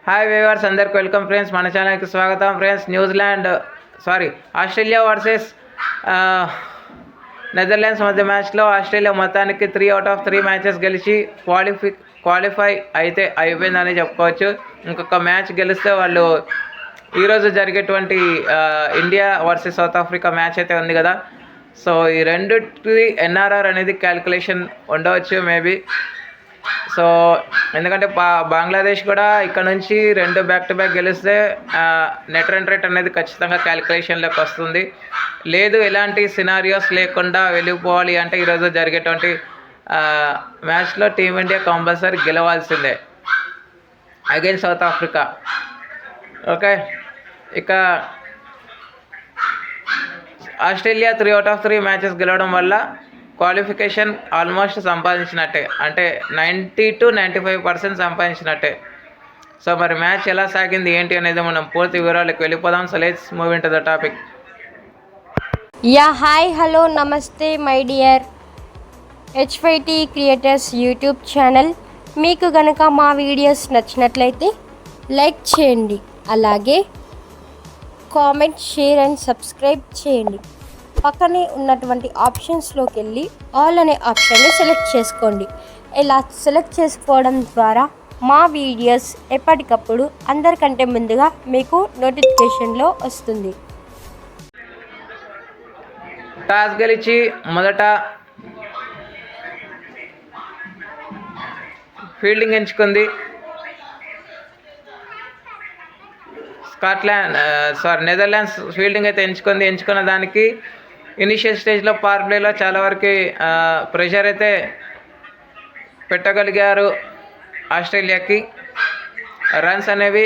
Hi viewers, అందరికి welcome friends. మన ఛానల్కి స్వాగతం ఫ్రెండ్స్. ఆస్ట్రేలియా వర్సెస్ నెదర్లాండ్స్ మధ్య మ్యాచ్లో ఆస్ట్రేలియా మొత్తానికి 3/3 మ్యాచెస్ గెలిచి క్వాలిఫై అయితే అయిపోయిందని చెప్పుకోవచ్చు. ఇంకొక మ్యాచ్ గెలిస్తే వాళ్ళు ఈరోజు జరిగేటువంటి India versus south Africa match అయితే ఉంది కదా. సో ఈ రెండుకి ఎన్ఆర్ఆర్ అనేది క్యాలిక్యులేషన్ ఉండవచ్చు మేబీ. సో ఎందుకంటే బంగ్లాదేశ్ కూడా ఇక్కడ నుంచి 2 బ్యాక్ టు బ్యాక్ గెలిస్తే నెట్ రన్ రేట్ అనేది ఖచ్చితంగా క్యాలిక్యులేషన్లోకి వస్తుంది. లేదు ఎలాంటి సినారియోస్ లేకుండా వెళ్ళిపోవాలి అంటే ఈరోజు జరిగేటువంటి మ్యాచ్లో టీమిండియా కంపల్సరీ గెలవాల్సిందే అగైన్స్ సౌత్ ఆఫ్రికా. ఓకే, ఇక ఆస్ట్రేలియా 3/3 మ్యాచెస్ గెలవడం వల్ల క్వాలిఫికేషన్ ఆల్మోస్ట్ సంపాదించినట్టే, అంటే 90 to 95% సంపాదించినట్టే. సో మరి మ్యాచ్ ఎలా సాగింది ఏంటి అనేది మనం పూర్తి వివరాలకు వెళ్ళిపోదాం. So let's move into the topic. Hi hello namaste my dear H5T creators YouTube channel. మీకు గనక మా వీడియోస్ నచ్చినట్లయితే లైక్ చేయండి, అలాగే కామెంట్, షేర్ అండ్ సబ్స్క్రైబ్ చేయండి. పక్కనే ఉన్నటువంటి ఆప్షన్స్లోకి వెళ్ళి ఆల్ అనే ఆప్షన్ని సెలెక్ట్ చేసుకోండి. ఇలా సెలెక్ట్ చేసుకోవడం ద్వారా మా వీడియోస్ ఎప్పటికప్పుడు అందరికంటే ముందుగా మీకు నోటిఫికేషన్లో వస్తుంది. టాస్ గెలిచి మొదట ఫీల్డింగ్ ఎంచుకుంది నెదర్లాండ్స్. ఫీల్డింగ్ అయితే ఎంచుకున్న దానికి ఇనిషియల్ స్టేజ్లో పవర్ ప్లేలో చాలా వరకు ప్రెషర్ అయితే పెట్టగలిగారు ఆస్ట్రేలియాకి. రన్స్ అనేవి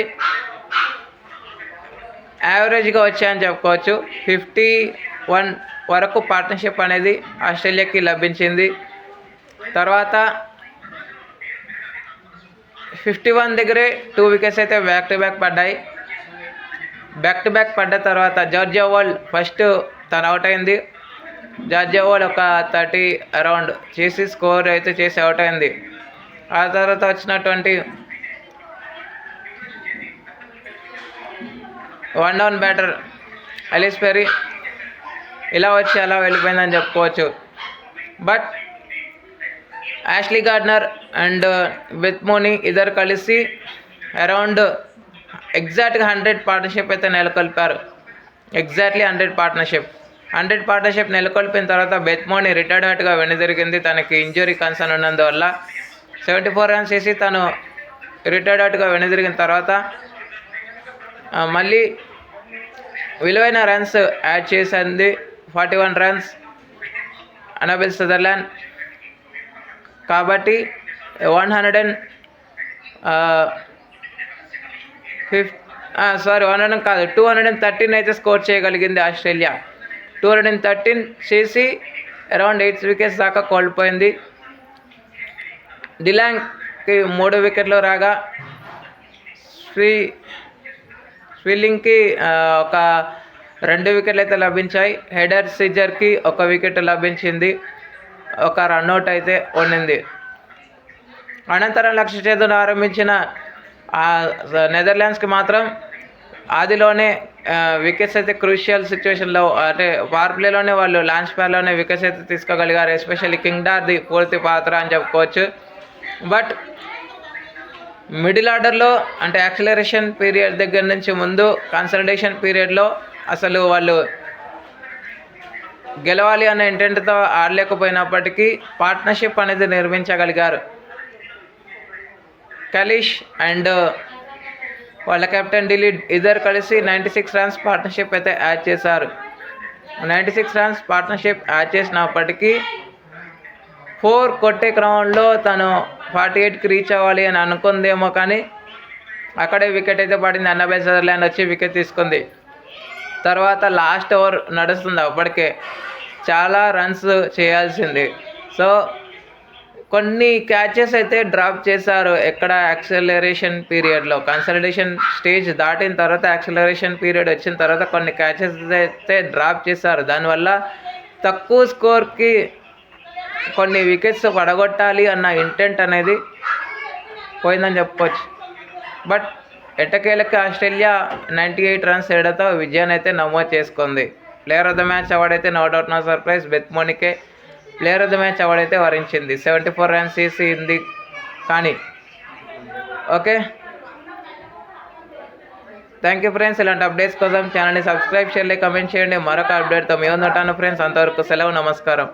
యావరేజ్గా వచ్చాయని చెప్పుకోవచ్చు. 51 వరకు పార్ట్నర్షిప్ అనేది ఆస్ట్రేలియాకి లభించింది. తర్వాత 51 దగ్గరే 2 వికెట్స్ అయితే బ్యాక్ టు బ్యాక్ పడ్డాయి. బ్యాక్ టు బ్యాక్ పడ్డ తర్వాత జార్జియా వరల్డ్ ఫస్ట్ తను అవుట్ అయింది. జార్జియా వరల్డ్ ఒక 30 అరౌండ్ చేసి స్కోర్ అయితే చేసి అవుట్ అయింది. ఆ తర్వాత వచ్చినటువంటి 1 డౌన్ బ్యాటర్ అలీస్ పెరీ ఇలా వచ్చి అలా వెళ్ళిపోయిందని చెప్పుకోవచ్చు. But Ashleigh Gardner and Beth Mooney ఇద్దరు కలిసి అరౌండ్ ఎగ్జాక్ట్గా 100 పార్ట్నర్షిప్ అయితే నెలకొల్పారు. ఎగ్జాక్ట్లీ 100 పార్ట్నర్షిప్ నెలకొల్పిన తర్వాత బెత్ మోనీ రిటైర్డ్ హార్ట్గా వెనుదిరిగింది. తనకి ఇంజురీ కన్సర్న్ ఉన్నందువల్ల 74 రన్స్ చేసి తను రిటైర్డ్ హార్ట్గా వెనుదిరిగిన తర్వాత మళ్ళీ విలువైన రన్స్ యాడ్ చేసింది. 41 రన్స్ అనబెల్ సదర్లాండ్. కాబట్టి 213 అయితే స్కోర్ చేయగలిగింది ఆస్ట్రేలియా. 213 చేసి అరౌండ్ 8 వికెట్స్ దాకా కోల్పోయింది. డిలాంగ్కి 3 వికెట్లు రాగా స్విల్లింగ్కి ఒక 2 వికెట్లు అయితే లభించాయి. హెడర్ సిజర్కి 1 వికెట్ లభించింది. ఒక రన్అట్ అయితే ఉండింది. అనంతరం లక్ష్య చేతును ఆరంభించిన నెదర్లాండ్స్కి మాత్రం ఆదిలోనే వికెట్స్ అయితే క్రూషియల్ సిచ్యువేషన్లో, అంటే పవర్ ప్లేలోనే వాళ్ళు లాంచ్ ప్యాడ్లోనే వికెట్స్ అయితే తీసుకోగలిగారు. ఎస్పెషల్లీ కింగ్డార్ది పూర్తి పాత్ర అని చెప్పుకోవచ్చు. బట్ మిడిల్ ఆర్డర్లో, అంటే యాక్సిలరేషన్ పీరియడ్ దగ్గర నుంచి ముందు కన్సల్టేషన్ పీరియడ్లో అసలు వాళ్ళు గెలవాలి అనే ఇంటెంట్తో ఆడలేకపోయినప్పటికీ పార్ట్నర్షిప్ అనేది నిర్మించగలిగారు. కలిష్ అండ్ వాళ్ళ కెప్టెన్ డిలీడ్ ఇద్దరు కలిసి 96 రన్స్ పార్ట్నర్షిప్ అయితే యాడ్ చేశారు. 96 రన్స్ పార్ట్నర్షిప్ యాడ్ చేసినప్పటికీ 4 కొట్టే క్రమంలో తను 48కి రీచ్ అవ్వాలి అని అనుకుందేమో, కానీ అక్కడే వికెట్ అయితే పడింది. అనబెల్ సదర్లాండ్ వచ్చి వికెట్ తీసుకుంది. తర్వాత లాస్ట్ ఓవర్ నడుస్తుంది, అప్పటికే చాలా రన్స్ చేయాల్సింది. సో కొన్ని క్యాచెస్ అయితే డ్రాప్ చేశారు. ఎక్కడ యాక్సిలరేషన్ పీరియడ్లో, కన్సల్టేషన్ స్టేజ్ దాటిన తర్వాత యాక్సిలరేషన్ పీరియడ్ వచ్చిన తర్వాత కొన్ని క్యాచెస్ అయితే డ్రాప్ చేశారు. దానివల్ల తక్కువ స్కోర్కి కొన్ని వికెట్స్ పడగొట్టాలి అన్న ఇంటెంట్ అనేది పోయిందని చెప్పుకోవచ్చు. బట్ ఎట్టకేలకి ఆస్ట్రేలియా 98 రన్స్ తేడాతో విజయాన్ని అయితే నమోదు చేసుకుంది. Player of the match award అయితే no doubt no surprise Beth మోనికే player of the match award అయితే వరించింది. 74 రన్స్ చేసింది. కానీ ఓకే, థ్యాంక్ యూ ఫ్రెండ్స్. ఇలాంటి అప్డేట్స్ కోసం ఛానల్ని సబ్స్క్రైబ్ చేయండి, కమెంట్ చేయండి. మరొక అప్డేట్తో మీ ఉంటాను ఫ్రెండ్స్. అంతవరకు సెలవు, నమస్కారం.